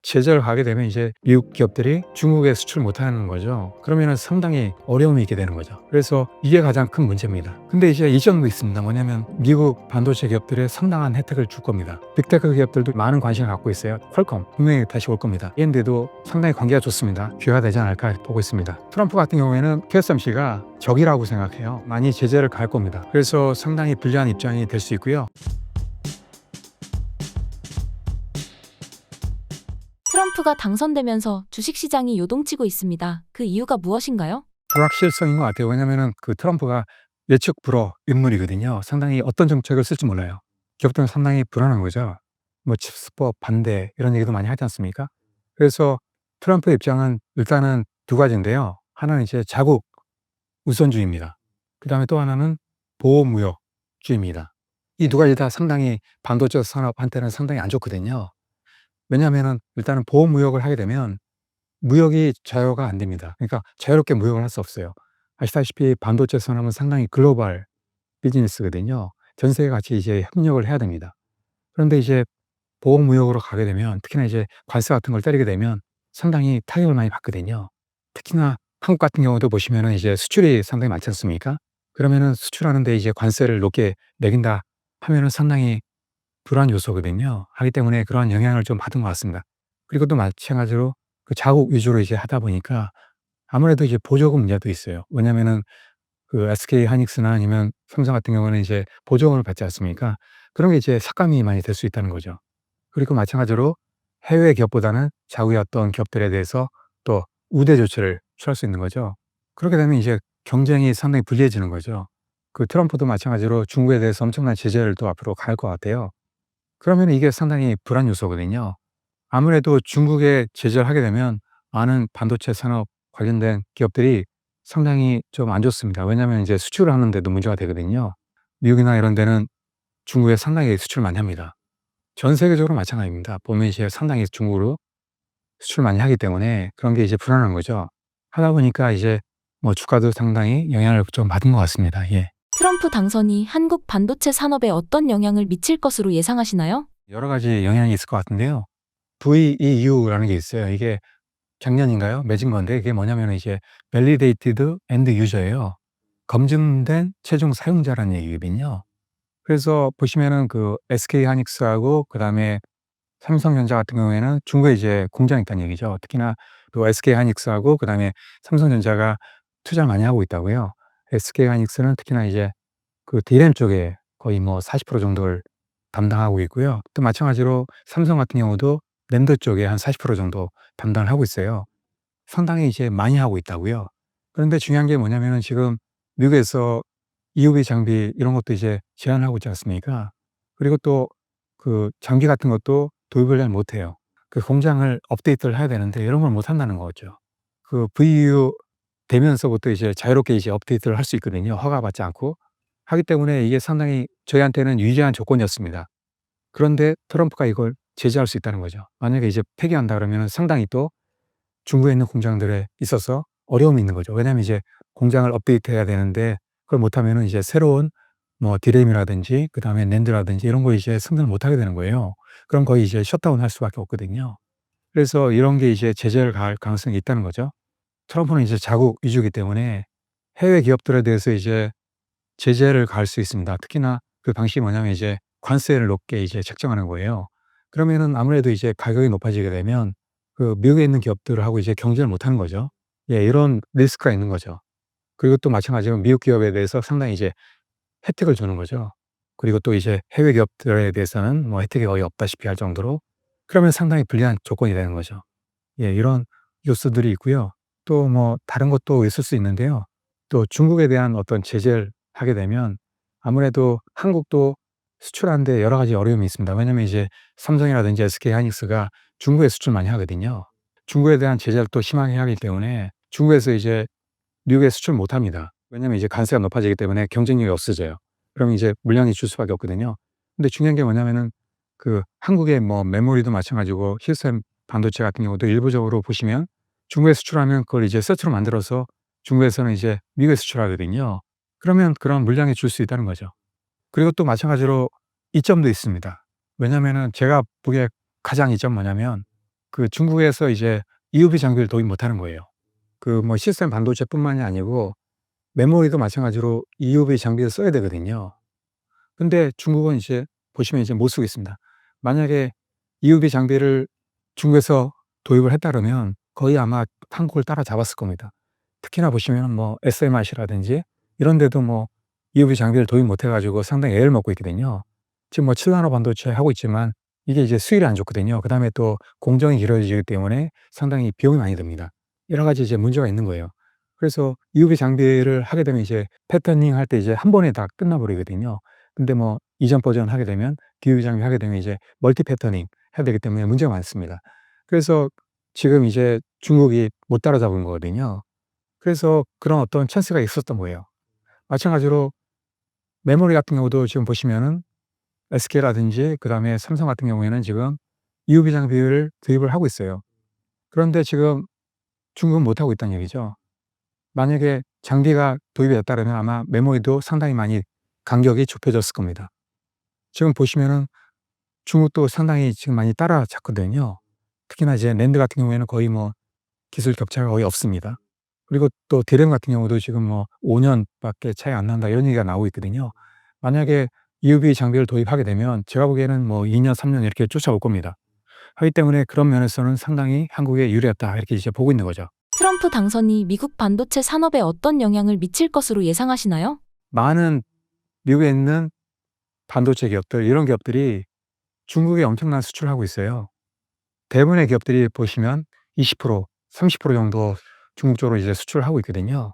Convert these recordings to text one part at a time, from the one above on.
제재를 가게 되면 이제 미국 기업들이 중국에 수출 못하는 거죠. 그러면은 상당히 어려움이 있게 되는 거죠. 그래서 이게 가장 큰 문제입니다. 근데 이제 이 점도 있습니다. 뭐냐면 미국 반도체 기업들에 상당한 혜택을 줄 겁니다. 빅테크 기업들도 많은 관심을 갖고 있어요. 퀄컴 분명히 다시 올 겁니다. AMD도 상당히 관계가 좋습니다. 기회가 되지 않을까 보고 있습니다. 트럼프 같은 경우에는 TSMC가 적이라고 생각해요. 많이 제재를 가할 겁니다. 그래서 상당히 불리한 입장이 될 수 있고요. 트럼프가 당선되면서 주식시장이 요동치고 있습니다. 그 이유가 무엇인가요? 불확실성인 것 같아요. 왜냐면은 그 트럼프가 예측 불허 인물이거든요. 상당히 어떤 정책을 쓸지 몰라요. 기업들은 상당히 불안한 거죠. 뭐 칩스법 반대 이런 얘기도 많이 하지 않습니까? 그래서 트럼프의 입장은 일단은 두 가지인데요. 하나는 이제 자국 우선주의입니다. 그다음에 또 하나는 보호무역주의입니다. 이 두 가지 다 상당히 반도체 산업한테는 상당히 안 좋거든요. 왜냐하면은 일단은 보호무역을 하게 되면 무역이 자유가 안 됩니다. 그러니까 자유롭게 무역을 할 수 없어요. 아시다시피 반도체 산업은 상당히 글로벌 비즈니스거든요. 전 세계 같이 이제 협력을 해야 됩니다. 그런데 이제 보호무역으로 가게 되면 특히나 이제 관세 같은 걸 때리게 되면 상당히 타격을 많이 받거든요. 특히나 한국 같은 경우도 보시면은 이제 수출이 상당히 많지 않습니까? 그러면은 수출하는데 이제 관세를 높게 매긴다 하면은 상당히 불안 요소거든요. 하기 때문에 그런 영향을 좀 받은 것 같습니다. 그리고 또 마찬가지로 그 자국 위주로 이제 하다 보니까 아무래도 이제 보조금 문제도 있어요. 왜냐면은 그 SK 하이닉스나 아니면 삼성 같은 경우는 이제 보조금을 받지 않습니까? 그런 게 이제 삭감이 많이 될 수 있다는 거죠. 그리고 마찬가지로 해외 기업보다는 자국의 어떤 기업들에 대해서 또 우대 조치를 취할 수 있는 거죠. 그렇게 되면 이제 경쟁이 상당히 불리해지는 거죠. 그 트럼프도 마찬가지로 중국에 대해서 엄청난 제재를 또 앞으로 가할 것 같아요. 그러면 이게 상당히 불안 요소거든요. 아무래도 중국에 제재를 하게 되면 많은 반도체 산업 관련된 기업들이 상당히 좀 안 좋습니다. 왜냐하면 이제 수출을 하는 데도 문제가 되거든요. 미국이나 이런 데는 중국에 상당히 수출 많이 합니다. 전 세계적으로 마찬가지입니다. 보면 이제 상당히 중국으로 수출 많이 하기 때문에 그런 게 이제 불안한 거죠. 하다 보니까 이제 뭐 주가도 상당히 영향을 좀 받은 것 같습니다. 예. 트럼프 당선이 한국 반도체 산업에 어떤 영향을 미칠 것으로 예상하시나요? 여러 가지 영향이 있을 것 같은데요. VEU라는 게 있어요. 이게 작년인가요? 맺은 건데 이게 뭐냐면 이제 Validated End User예요. 검증된 최종 사용자라는 얘기거든요. 그래서 보시면은 그 SK 하이닉스하고 그다음에 삼성전자 같은 경우에는 중국에 이제 공장이 있다는 얘기죠. 특히나 또 SK 하이닉스하고 그다음에 삼성전자가 투자를 많이 하고 있다고요. SK 하이닉스는 특히나 이제 그 D램 쪽에 거의 뭐 40% 정도를 담당하고 있고요. 또 마찬가지로 삼성 같은 경우도 낸드 쪽에 한 40% 정도 담당을 하고 있어요. 상당히 이제 많이 하고 있다고요. 그런데 중요한 게 뭐냐면은 지금 미국에서 EUV 장비 이런 것도 이제 제한하고 있지 않습니까? 그리고 또 그 장비 같은 것도 도입을 잘 못해요. 그 공장을 업데이트를 해야 되는데 이런 걸 못 한다는 거죠. 그 VU 되면서부터 이제 자유롭게 이제 업데이트를 할 수 있거든요, 허가받지 않고. 하기 때문에 이게 상당히 저희한테는 유리한 조건이었습니다. 그런데 트럼프가 이걸 제재할 수 있다는 거죠. 만약에 이제 폐기한다 그러면은 상당히 또 중국에 있는 공장들에 있어서 어려움이 있는 거죠. 왜냐하면 이제 공장을 업데이트해야 되는데 그걸 못하면은 이제 새로운 뭐 D램이라든지 그다음에 낸드라든지 이런 거 이제 승인을 못 하게 되는 거예요. 그럼 거의 이제 셧다운 할 수밖에 없거든요. 그래서 이런 게 이제 제재를 가할 가능성이 있다는 거죠. 트럼프는 이제 자국 위주이기 때문에 해외 기업들에 대해서 이제 제재를 가할 수 있습니다. 특히나 그 방식이 뭐냐면 이제 관세를 높게 이제 책정하는 거예요. 그러면은 아무래도 이제 가격이 높아지게 되면 그 미국에 있는 기업들하고 이제 경쟁을 못 하는 거죠. 예, 이런 리스크가 있는 거죠. 그리고 또 마찬가지로 미국 기업에 대해서 상당히 이제 혜택을 주는 거죠. 그리고 또 이제 해외 기업들에 대해서는 뭐 혜택이 거의 없다시피 할 정도로 그러면 상당히 불리한 조건이 되는 거죠. 예, 이런 요소들이 있고요. 또 뭐 다른 것도 있을 수 있는데요. 또 중국에 대한 어떤 제재를 하게 되면 아무래도 한국도 수출하는 데 여러 가지 어려움이 있습니다. 왜냐면 이제 삼성이라든지 SK 하이닉스가 중국에 수출 많이 하거든요. 중국에 대한 제재를 또 심하게 하기 때문에 중국에서 이제 미국에 수출 못 합니다. 왜냐면 이제 관세가 높아지기 때문에 경쟁력이 없어져요. 그럼 이제 물량이 줄 수밖에 없거든요. 근데 중요한 게 뭐냐면은 그 한국의 뭐 메모리도 마찬가지고 시스템 반도체 같은 경우도 일부적으로 보시면 중국에 수출하면 그걸 이제 세트로 만들어서 중국에서는 이제 미국에 수출하거든요. 그러면 그런 물량이 줄 수 있다는 거죠. 그리고 또 마찬가지로 이점도 있습니다. 왜냐면은 제가 보기에 가장 이점 뭐냐면 그 중국에서 이제 EUV 장비를 도입 못하는 거예요. 그 뭐 시스템 반도체뿐만이 아니고 메모리도 마찬가지로 EUV 장비를 써야 되거든요. 근데 중국은 이제 보시면 이제 못 쓰고 있습니다. 만약에 EUV 장비를 중국에서 도입을 했다 그러면 거의 아마 한국을 따라잡았을 겁니다. 특히나 보시면 뭐 SMIC라든지 이런 데도 뭐 EUV 장비를 도입 못해 가지고 상당히 애를 먹고 있거든요. 지금 뭐 7나노 반도체 하고 있지만 이게 이제 수율이 안 좋거든요. 그다음에 또 공정이 길어지기 때문에 상당히 비용이 많이 듭니다. 여러 가지 이제 문제가 있는 거예요. 그래서 EUV 장비를 하게 되면 이제 패터닝 할 때 이제 한 번에 다 끝나 버리거든요. 근데 뭐 이전 버전 하게 되면 EUV 장비 하게 되면 이제 멀티 패터닝 해야 되기 때문에 문제가 많습니다. 그래서 지금 이제 중국이 못 따라잡은 거거든요. 그래서 그런 어떤 찬스가 있었던 거예요. 마찬가지로 메모리 같은 경우도 지금 보시면은 SK라든지 그다음에 삼성 같은 경우에는 지금 EUV 장비를 도입을 하고 있어요. 그런데 지금 중국은 못 하고 있다는 얘기죠. 만약에 장비가 도입이 됐다면 아마 메모리도 상당히 많이 간격이 좁혀졌을 겁니다. 지금 보시면은 중국도 상당히 지금 많이 따라잡거든요. 특히나 이제 낸드 같은 경우에는 거의 뭐 기술 격차가 거의 없습니다. 그리고 또 DRAM 같은 경우도 지금 뭐 5 년밖에 차이 안 난다 이런 얘기가 나오고 있거든요. 만약에 EUV 장비를 도입하게 되면 제가 보기에는 뭐 2 년, 3년 이렇게 쫓아올 겁니다. 하기 때문에 그런 면에서는 상당히 한국에 유리했다 이렇게 이제 보고 있는 거죠. 트럼프 당선이 미국 반도체 산업에 어떤 영향을 미칠 것으로 예상하시나요? 많은 미국에 있는 반도체 기업들 이런 기업들이 중국에 엄청난 수출을 하고 있어요. 대부분의 기업들이 보시면 20% 30% 정도 중국 쪽으로 이제 수출을 하고 있거든요.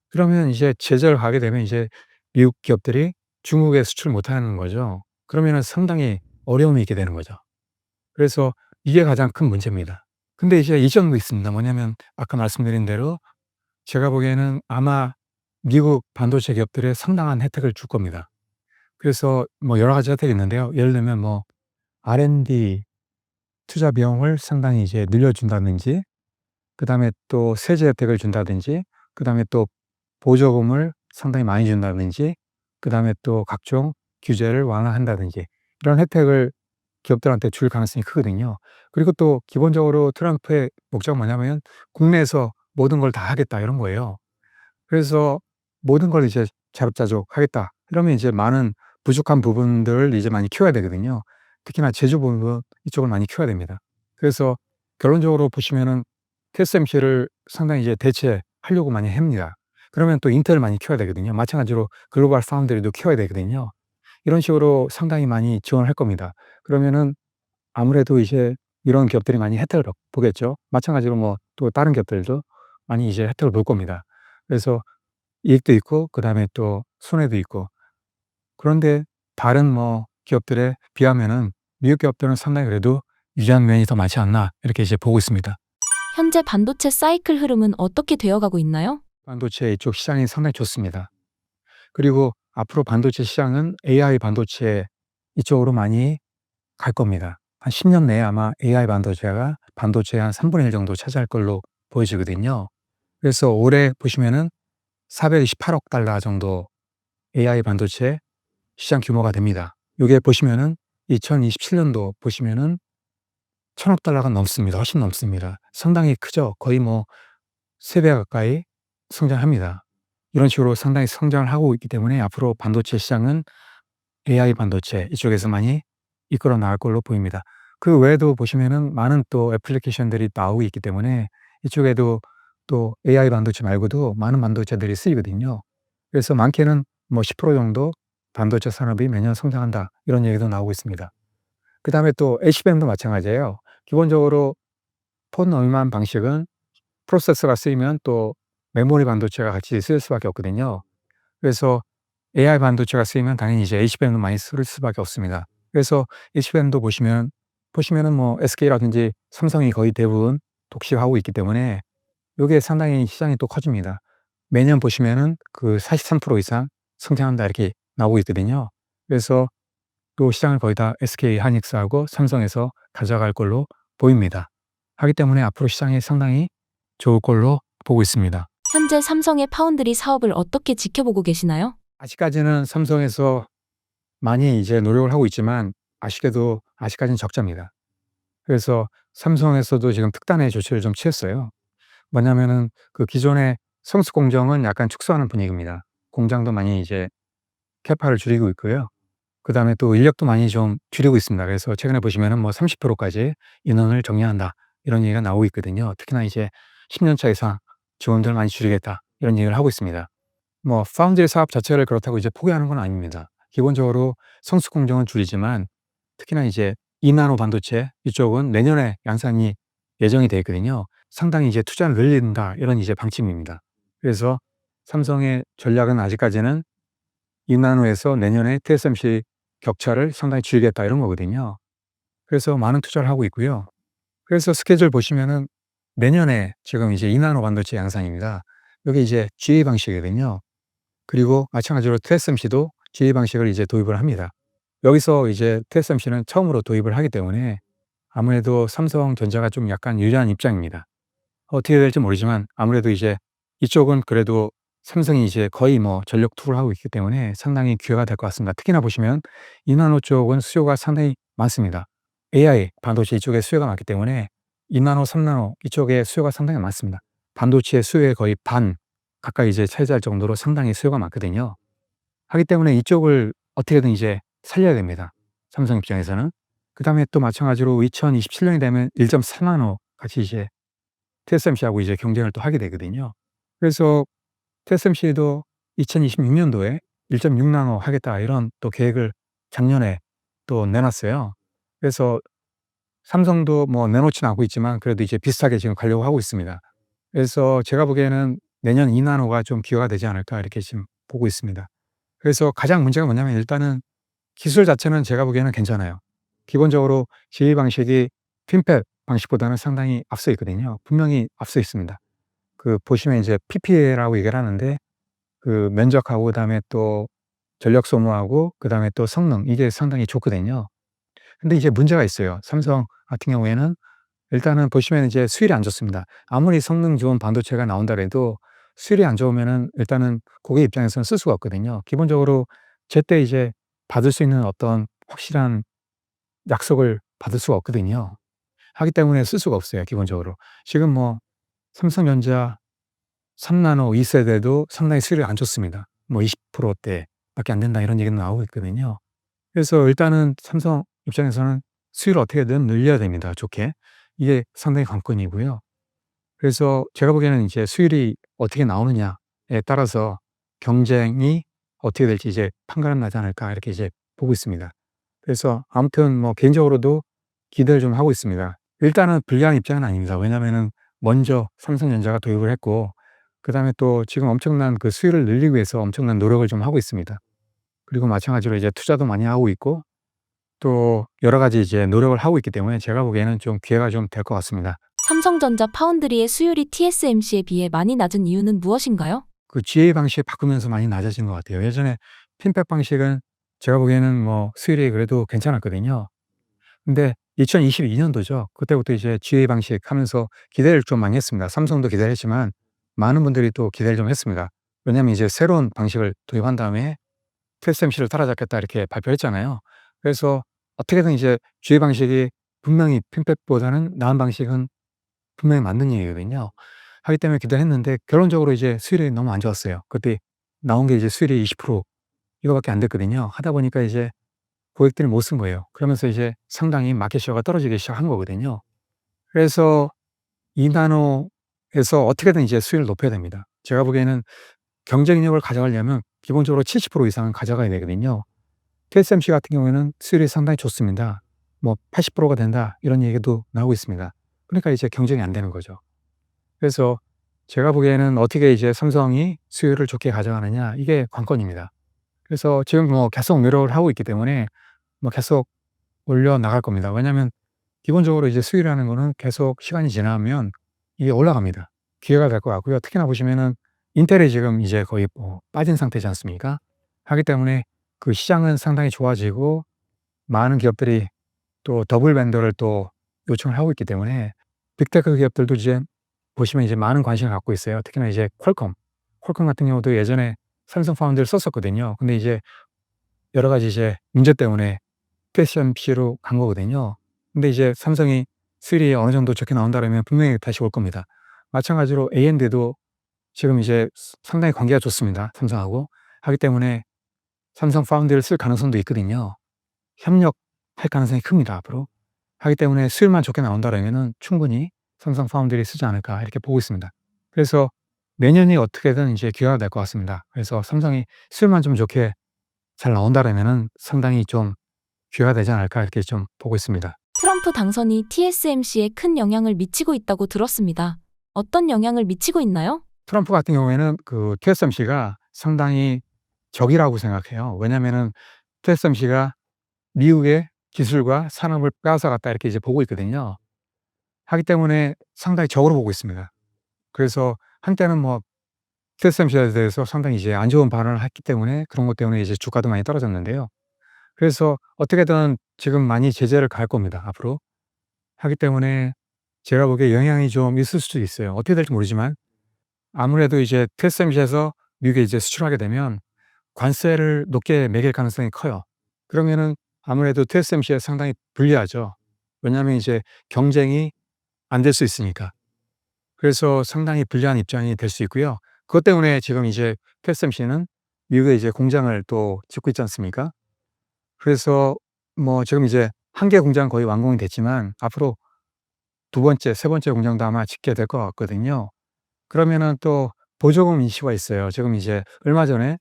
그러면 이제 제재를 가게 되면 이제 미국 기업들이 중국에 수출 못 하는 거죠. 그러면은 상당히 어려움이 있게 되는 거죠. 그래서 이게 가장 큰 문제입니다. 근데 이제 이점도 있습니다. 뭐냐면 아까 말씀드린 대로 제가 보기에는 아마 미국 반도체 기업들에 상당한 혜택을 줄 겁니다. 그래서 뭐 여러 가지 혜택이 있는데요. 예를 들면 뭐 R&D 투자 비용을 상당히 이제 늘려준다든지 그다음에 또 세제 혜택을 준다든지 그다음에 또 보조금을 상당히 많이 준다든지 그다음에 또 각종 규제를 완화한다든지 이런 혜택을 기업들한테 줄 가능성이 크거든요. 그리고 또 기본적으로 트럼프의 목적은 뭐냐면 국내에서 모든 걸 다 하겠다 이런 거예요. 그래서 모든 걸 이제 자급자족하겠다. 이러면 이제 많은 부족한 부분들을 이제 많이 키워야 되거든요. 특히나 제조 부분 이쪽을 많이 키워야 됩니다. 그래서 결론적으로 보시면은 TSMC를 상당히 이제 대체하려고 많이 합니다. 그러면 또 인텔을 많이 키워야 되거든요. 마찬가지로 글로벌 파운드리도 키워야 되거든요. 이런 식으로 상당히 많이 지원을 할 겁니다. 그러면은 아무래도 이제 이런 기업들이 많이 혜택을 보겠죠. 마찬가지로 뭐 또 다른 기업들도 많이 이제 혜택을 볼 겁니다. 그래서 이익도 있고 그다음에 또 손해도 있고. 그런데 다른 뭐 기업들에 비하면은 미국 기업들은 상당히 그래도 유리한 면이 더 많지 않나 이렇게 이제 보고 있습니다. 현재 반도체 사이클 흐름은 어떻게 되어가고 있나요? 반도체 이쪽 시장이 상당히 좋습니다. 그리고 앞으로 반도체 시장은 AI 반도체 이쪽으로 많이 갈 겁니다. 한 10년 내에 아마 AI 반도체가 반도체의 한 3분의 1 정도 차지할 걸로 보여지거든요. 그래서 올해 보시면은 428억 달러 정도 AI 반도체 시장 규모가 됩니다. 요게 보시면은 2027년도 보시면은 1,000억 달러가 넘습니다. 훨씬 넘습니다. 상당히 크죠. 거의 뭐 3배 가까이 성장합니다. 이런 식으로 상당히 성장을 하고 있기 때문에 앞으로 반도체 시장은 AI 반도체 이쪽에서 많이 이끌어 나갈 걸로 보입니다. 그 외에도 보시면은 많은 또 애플리케이션들이 나오고 있기 때문에 이쪽에도 또 AI 반도체 말고도 많은 반도체들이 쓰이거든요. 그래서 많게는 뭐 10% 정도 반도체 산업이 매년 성장한다 이런 얘기도 나오고 있습니다. 그다음에 또 HBM도 마찬가지예요. 기본적으로 폰 얼만 방식은 프로세서가 쓰이면 또 메모리 반도체가 같이 쓰일 수밖에 없거든요. 그래서 AI 반도체가 쓰이면 당연히 이제 HBM도 많이 쓸 수밖에 없습니다. 그래서 HBM도 보시면은 뭐 SK라든지 삼성이 거의 대부분 독식하고 있기 때문에 요게 상당히 시장이 또 커집니다. 매년 보시면은 그 43% 이상 성장한다 이렇게 나오고 있거든요. 그래서 또 시장을 거의 다 SK 하이닉스하고 삼성에서 가져갈 걸로 보입니다. 하기 때문에 앞으로 시장이 상당히 좋을 걸로 보고 있습니다. 현재 삼성의 파운드리 사업을 어떻게 지켜보고 계시나요? 아직까지는 삼성에서 많이 이제 노력을 하고 있지만 아쉽게도 아직까지는 적자입니다. 그래서 삼성에서도 지금 특단의 조치를 좀 취했어요. 뭐냐면은 그 기존의 성수 공정은 약간 축소하는 분위기입니다. 공장도 많이 이제 캐파를 줄이고 있고요. 그다음에 또 인력도 많이 좀 줄이고 있습니다. 그래서 최근에 보시면은 뭐 30% 까지 인원을 정리한다 이런 얘기가 나오고 있거든요. 특히나 이제 10년 차 이상 직원들 많이 줄이겠다 이런 얘기를 하고 있습니다. 뭐 파운드리 사업 자체를 그렇다고 이제 포기하는 건 아닙니다. 기본적으로 성수 공정은 줄이지만 특히나 이제 2나노 반도체 이쪽은 내년에 양산이 예정이 돼 있거든요. 상당히 이제 투자를 늘린다 이런 이제 방침입니다. 그래서 삼성의 전략은 아직까지는 2나노에서 내년에 TSMC 격차를 상당히 줄이겠다 이런 거거든요. 그래서 많은 투자를 하고 있고요. 그래서 스케줄 보시면은 내년에 지금 이제 2나노 반도체 양산입니다. 여기 이제 GA 방식이거든요. 그리고 마찬가지로 TSMC도 GA 방식을 이제 도입을 합니다. 여기서 이제 TSMC는 처음으로 도입을 하기 때문에 아무래도 삼성전자가 좀 약간 유리한 입장입니다. 어떻게 될지 모르지만 아무래도 이제 이쪽은 그래도 삼성이 이제 거의 뭐 전력 투구를 하고 있기 때문에 상당히 기회가 될 것 같습니다. 특히나 보시면 2나노 쪽은 수요가 상당히 많습니다. AI 반도체 이쪽에 수요가 많기 때문에 2나노, 3나노 이쪽에 수요가 상당히 많습니다. 반도체 수요의 거의 반 가까이 이제 차지할 정도로 상당히 수요가 많거든요. 하기 때문에 이쪽을 어떻게든 이제 살려야 됩니다. 삼성 입장에서는. 그다음에 또 마찬가지로 2027년이 되면 1.4나노 같이 이제 TSMC하고 이제 경쟁을 또 하게 되거든요. 그래서 TSMC도 2026년도에 1.6나노 하겠다 이런 또 계획을 작년에 또 내놨어요. 그래서 삼성도 뭐 내놓지는 않고 있지만 그래도 이제 비슷하게 지금 가려고 하고 있습니다. 그래서 제가 보기에는 내년 2나노가 좀 기회가 되지 않을까 이렇게 지금 보고 있습니다. 그래서 가장 문제가 뭐냐면 일단은 기술 자체는 제가 보기에는 괜찮아요. 기본적으로 지휘 방식이 핀팻 방식보다는 상당히 앞서 있거든요. 분명히 앞서 있습니다. 그 보시면 이제 PPA라고 얘기를 하는데 그 면적하고 그다음에 또 전력 소모하고 그다음에 또 성능 이게 상당히 좋거든요. 근데 이제 문제가 있어요. 삼성 같은 경우에는 일단은 보시면 이제 수율이 안 좋습니다. 아무리 성능 좋은 반도체가 나온다 그래도 수율이 안 좋으면은 일단은 고객 입장에서는 쓸 수가 없거든요. 기본적으로 제때 이제 받을 수 있는 어떤 확실한 약속을 받을 수가 없거든요. 하기 때문에 쓸 수가 없어요, 기본적으로. 지금 뭐 삼성전자 3나노 2세대도 상당히 수율이 안 좋습니다. 뭐 20% 대밖에 안 된다 이런 얘기는 나오고 있거든요. 그래서 일단은 삼성 입장에서는 수율을 어떻게든 늘려야 됩니다, 좋게. 이게 상당히 관건이고요. 그래서 제가 보기에는 이제 수율이 어떻게 나오느냐에 따라서 경쟁이 어떻게 될지 이제 판가름 나지 않을까 이렇게 이제 보고 있습니다. 그래서 아무튼 뭐 개인적으로도 기대를 좀 하고 있습니다. 일단은 불리한 입장은 아닙니다. 왜냐면은 먼저 삼성전자가 도입을 했고 그다음에 또 지금 엄청난 그 수율을 늘리기 위해서 엄청난 노력을 좀 하고 있습니다. 그리고 마찬가지로 이제 투자도 많이 하고 있고 또 여러 가지 이제 노력을 하고 있기 때문에 제가 보기에는 좀 기회가 좀 될 것 같습니다. 삼성전자 파운드리의 수율이 TSMC에 비해 많이 낮은 이유는 무엇인가요? 그 GA 방식 바꾸면서 많이 낮아진 것 같아요. 예전에 핀팩 방식은 제가 보기에는 뭐 수율이 그래도 괜찮았거든요. 근데 2022년도죠. 그때부터 이제 GA 방식 하면서 기대를 좀 많이 했습니다. 삼성도 기대를 했지만 많은 분들이 또 기대를 좀 했습니다. 왜냐하면 이제 새로운 방식을 도입한 다음에 TSMC를 따라잡겠다 이렇게 발표했잖아요. 그래서 어떻게든 이제 GA 방식이 분명히 핀팩보다는 나은 방식은 분명히 맞는 얘기거든요. 하기 때문에 기대를 했는데 결론적으로 이제 수율이 너무 안 좋았어요. 그때 나온 게 이제 수율이 20% 이거밖에 안 됐거든요. 하다 보니까 이제 고객들이 못 쓴 거예요. 그러면서 이제 상당히 마켓 셰어가 떨어지기 시작한 거거든요. 그래서 2나노에서 어떻게든 이제 수율을 높여야 됩니다. 제가 보기에는 경쟁력을 가져가려면 기본적으로 70% 이상은 가져가야 되거든요. TSMC 같은 경우에는 수율이 상당히 좋습니다. 뭐 80%가 된다 이런 얘기도 나오고 있습니다. 그러니까 이제 경쟁이 안 되는 거죠. 그래서 제가 보기에는 어떻게 이제 삼성이 수율을 좋게 가져가느냐 이게 관건입니다. 그래서 지금 뭐 계속 노력을 하고 있기 때문에 뭐 계속 올려 나갈 겁니다. 왜냐하면 기본적으로 이제 수율이라는 거는 계속 시간이 지나면 이게 올라갑니다. 기회가 될 것 같고요. 특히나 보시면은 인텔이 지금 이제 거의 뭐 빠진 상태지 않습니까? 하기 때문에 그 시장은 상당히 좋아지고 많은 기업들이 또 더블 벤더를 또 요청을 하고 있기 때문에 빅테크 기업들도 이제 보시면 이제 많은 관심을 갖고 있어요. 특히나 이제 퀄컴 같은 경우도 예전에 삼성 파운드를 썼었거든요. 근데 이제 여러 가지 이제 문제 때문에 TSMC로 간 거거든요. 근데 이제 삼성이 수율이 어느 정도 좋게 나온다면 분명히 다시 올 겁니다. 마찬가지로 AMD도 지금 이제 상당히 관계가 좋습니다, 삼성하고. 하기 때문에 삼성 파운드를 쓸 가능성도 있거든요. 협력할 가능성이 큽니다, 앞으로. 하기 때문에 수율만 좋게 나온다면은 충분히 삼성 파운드를 쓰지 않을까 이렇게 보고 있습니다. 그래서 내년이 어떻게든 이제 기회가 될 것 같습니다. 그래서 삼성이 수율만 좀 좋게 잘 나온다면은 상당히 좀 기회가 되지 않을까 이렇게 좀 보고 있습니다. 트럼프 당선이 TSMC에 큰 영향을 미치고 있다고 들었습니다. 어떤 영향을 미치고 있나요? 트럼프 같은 경우에는 그 TSMC가 상당히 적이라고 생각해요. 왜냐면은 TSMC가 미국의 기술과 산업을 빼앗아갔다 이렇게 이제 보고 있거든요. 하기 때문에 상당히 적으로 보고 있습니다. 그래서 한때는 뭐 TSMC에 대해서 상당히 이제 안 좋은 발언을 했기 때문에 그런 것 때문에 이제 주가도 많이 떨어졌는데요. 그래서 어떻게든 지금 많이 제재를 가할 겁니다, 앞으로. 하기 때문에 제가 보기에 영향이 좀 있을 수도 있어요. 어떻게 될지 모르지만 아무래도 이제 TSMC에서 미국에 이제 수출하게 되면 관세를 높게 매길 가능성이 커요. 그러면은 아무래도 TSMC에 상당히 불리하죠. 왜냐하면 이제 경쟁이 안 될 수 있으니까. 그래서 상당히 불리한 입장이 될 수 있고요. 그것 때문에 지금 이제 TSMC는 미국에 이제 공장을 또 짓고 있지 않습니까? 그래서 뭐 지금 이제 한 개 공장 거의 완공이 됐지만 앞으로 두 번째, 세 번째 공장도 아마 짓게 될 것 같거든요. 그러면은 또 보조금 이슈가 있어요. 지금 이제 얼마 전에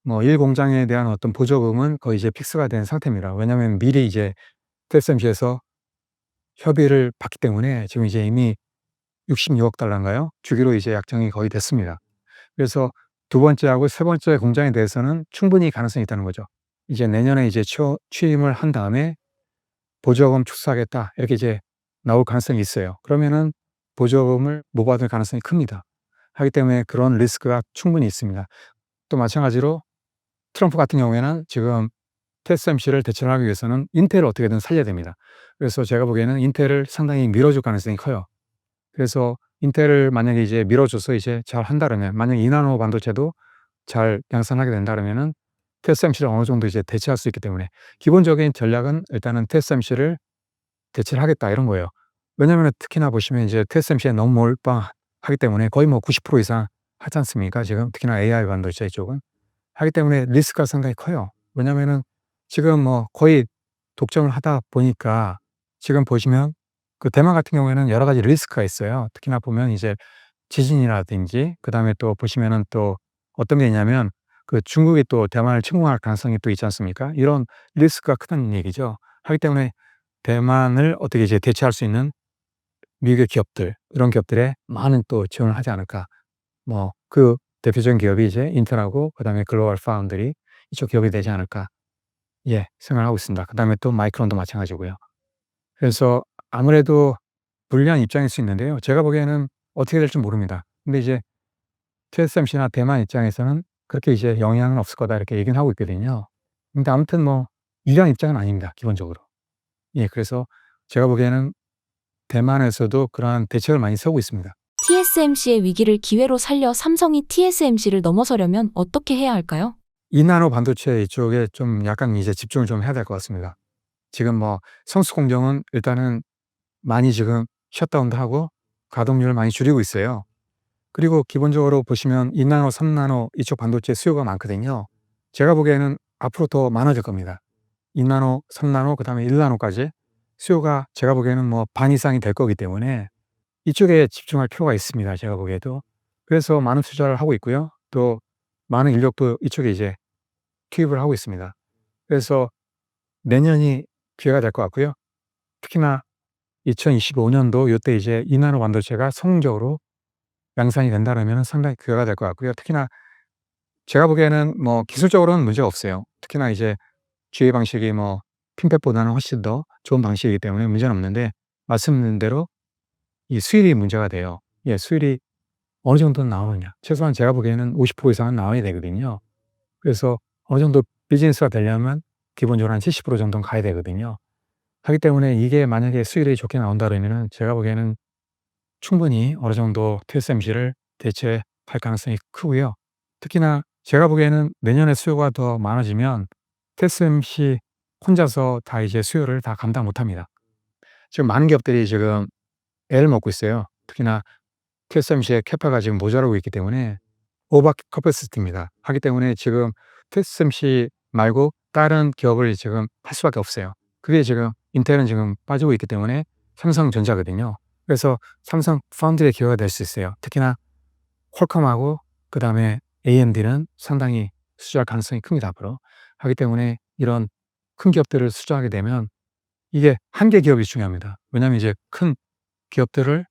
뭐 1 공장에 대한 어떤 보조금은 거의 이제 픽스가 된 상태입니다. 왜냐하면 미리 이제 TSMC에서 협의를 받기 때문에 지금 이제 이미 66억 달러인가요? 주기로 이제 약정이 거의 됐습니다. 그래서 두 번째하고 세 번째 공장에 대해서는 충분히 가능성이 있다는 거죠. 이제 내년에 이제 취임을 한 다음에 보조금 축소하겠다 이렇게 이제 나올 가능성이 있어요. 그러면은 보조금을 못 받을 가능성이 큽니다. 하기 때문에 그런 리스크가 충분히 있습니다. 또 마찬가지로 트럼프 같은 경우에는 지금 TSMC를 대체를 하기 위해서는 인텔을 어떻게든 살려야 됩니다. 그래서 제가 보기에는 인텔을 상당히 밀어줄 가능성이 커요. 그래서 인텔을 만약에 이제 밀어줘서 이제 잘 한다면 만약 2나노 반도체도 잘 양산하게 된다면은 TSMC를 어느 정도 이제 대체할 수 있기 때문에 기본적인 전략은 일단은 TSMC를 대체를 하겠다 이런 거예요. 왜냐하면 특히나 보시면 이제 TSMC에 너무 몰빵하기 때문에 거의 뭐 90% 이상 하지 않습니까? 지금 특히나 AI 반도체 쪽은. 하기 때문에 리스크가 상당히 커요. 왜냐면은 지금 뭐 거의 독점을 하다 보니까 지금 보시면 그 대만 같은 경우에는 여러 가지 리스크가 있어요. 특히나 보면 이제 지진이라든지 그다음에 또 보시면은 또 어떤 게 있냐면 그 중국이 또 대만을 침공할 가능성이 또 있지 않습니까? 이런 리스크가 크다는 얘기죠. 하기 때문에 대만을 어떻게 이제 대체할 수 있는 미국의 기업들, 이런 기업들에 많은 또 지원을 하지 않을까. 뭐 그 대표적인 기업이 이제 인텔하고 그다음에 글로벌 파운드리 이쪽 기업이 되지 않을까 예 생각을 하고 있습니다. 그다음에 또 마이크론도 마찬가지고요. 그래서 아무래도 불리한 입장일 수 있는데요. 제가 보기에는 어떻게 될지 모릅니다. 근데 이제 TSMC나 대만 입장에서는 그렇게 이제 "영향은 없을 거다." 이렇게 얘기는 하고 있거든요. 근데 아무튼 뭐 유리한 입장은 아닙니다, 기본적으로. 예 그래서 제가 보기에는 대만에서도 그러한 대책을 많이 세우고 있습니다. TSMC의 위기를 기회로 살려 삼성이 TSMC를 넘어서려면 어떻게 해야 할까요? 2나노 반도체 이쪽에 좀 약간 이제 집중을 좀 해야 될 것 같습니다. 지금 뭐 성수 공정은 일단은 많이 지금 셧다운도 하고 가동률을 많이 줄이고 있어요. 그리고 기본적으로 보시면 2나노, 3나노 이쪽 반도체 수요가 많거든요. 제가 보기에는 앞으로 더 많아질 겁니다. 2나노, 3나노 그다음에 1나노까지 수요가 제가 보기에는 뭐 반 이상이 될 거기 때문에 이쪽에 집중할 필요가 있습니다, 제가 보기에도. 그래서 많은 투자를 하고 있고요. 또 많은 인력도 이쪽에 이제 투입을 하고 있습니다. 그래서 내년이 기회가 될 것 같고요. 특히나 2025년도 요때 이제 2나노 반도체가 성공적으로 양산이 된다라면은 상당히 기회가 될 것 같고요. 특히나 제가 보기에는 뭐 기술적으로는 문제가 없어요. 특히나 이제 주의 방식이 뭐 핀팻보다는 훨씬 더 좋은 방식이기 때문에 문제는 없는데 말씀드린 대로 이 수율이 문제가 돼요. 예 수율이 어느 정도는 나오느냐. 최소한 제가 보기에는 50% 이상은 나와야 되거든요. 그래서 어느 정도 비즈니스가 되려면 기본적으로 한 70% 정도는 가야 되거든요. 하기 때문에 이게 만약에 수율이 좋게 나온다 그러면은 제가 보기에는 충분히 어느 정도 TSMC를 대체할 가능성이 크고요. 특히나 제가 보기에는 내년에 수요가 더 많아지면 TSMC 혼자서 다 이제 수요를 다 감당 못 합니다. 지금 많은 기업들이 지금 애를 먹고 있어요. 특히나 TSMC의 캐파가 지금 모자라고 있기 때문에 오버 캐퍼시티입니다. 하기 때문에 지금 TSMC 말고 다른 기업을 지금 할 수밖에 없어요. 그게 지금 인텔은 지금 빠지고 있기 때문에 삼성전자거든요. 그래서 삼성 파운드의 기회가 될 수 있어요. 특히나 퀄컴하고 그다음에 AMD는 상당히 수주할 가능성이 큽니다, 앞으로. 하기 때문에 이런 큰 기업들을 수주하게 되면 이게 한 개 기업이 중요합니다. 왜냐하면 이제 큰 기업들을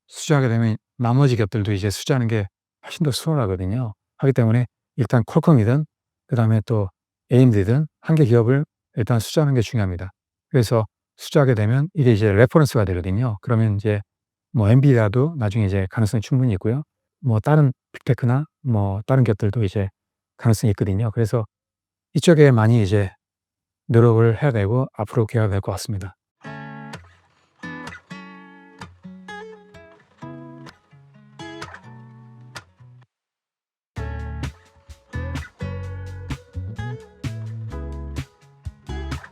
수주하게 되면 나머지 기업들도 이제 수주하는 게 훨씬 더 수월하거든요. 하기 때문에 일단 퀄컴이든 그다음에 또 AMD든 한 개 기업을 일단 수주하는 게 중요합니다. 그래서 수주하게 되면 이게 이제 레퍼런스가 되거든요. 그러면 이제 뭐 엔비디아도 나중에 이제 가능성이 충분히 있고요. 뭐 다른 빅테크나 뭐 다른 기업들도 이제 가능성이 있거든요. 그래서 이쪽에 많이 이제 노력을 해야 되고 앞으로 기회가 될 것 같습니다.